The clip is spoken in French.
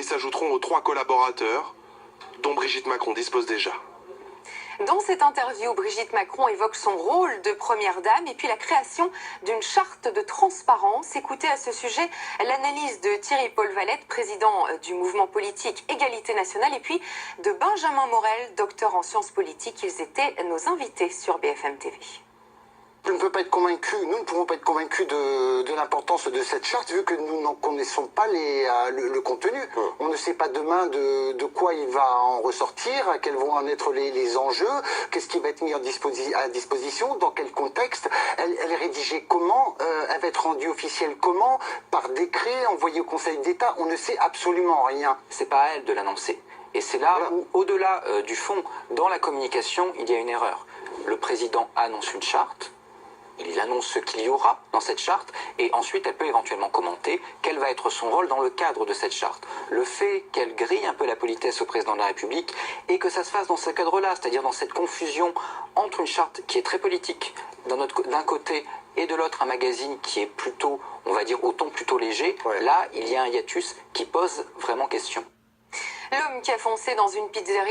s'ajouteront aux 3 collaborateurs dont Brigitte Macron dispose déjà. Dans cette interview, Brigitte Macron évoque son rôle de première dame et puis la création d'une charte de transparence. Écoutez à ce sujet l'analyse de Thierry-Paul Valette, président du mouvement politique Égalité nationale, et puis de Benjamin Morel, docteur en sciences politiques. Ils étaient nos invités sur BFM TV. Je ne peux pas être convaincu, nous ne pouvons pas être convaincus de l'importance de cette charte vu que nous n'en connaissons pas le contenu. On ne sait pas demain de quoi il va en ressortir, quels vont en être les enjeux, qu'est-ce qui va être mis à disposition, dans quel contexte, elle est rédigée comment, elle va être rendue officielle comment, par décret, envoyée au Conseil d'État, on ne sait absolument rien. C'est pas à elle de l'annoncer. Et c'est là où, au-delà du fond, dans la communication, il y a une erreur. Le président annonce une charte, il annonce ce qu'il y aura dans cette charte, et ensuite elle peut éventuellement commenter quel va être son rôle dans le cadre de cette charte. Le fait qu'elle grille un peu la politesse au président de la République, et que ça se fasse dans ce cadre-là, c'est-à-dire dans cette confusion entre une charte qui est très politique, d'un côté, et de l'autre un magazine qui est plutôt, on va dire, au ton plutôt léger, là il y a un hiatus qui pose vraiment question. L'homme qui a foncé dans une pizzeria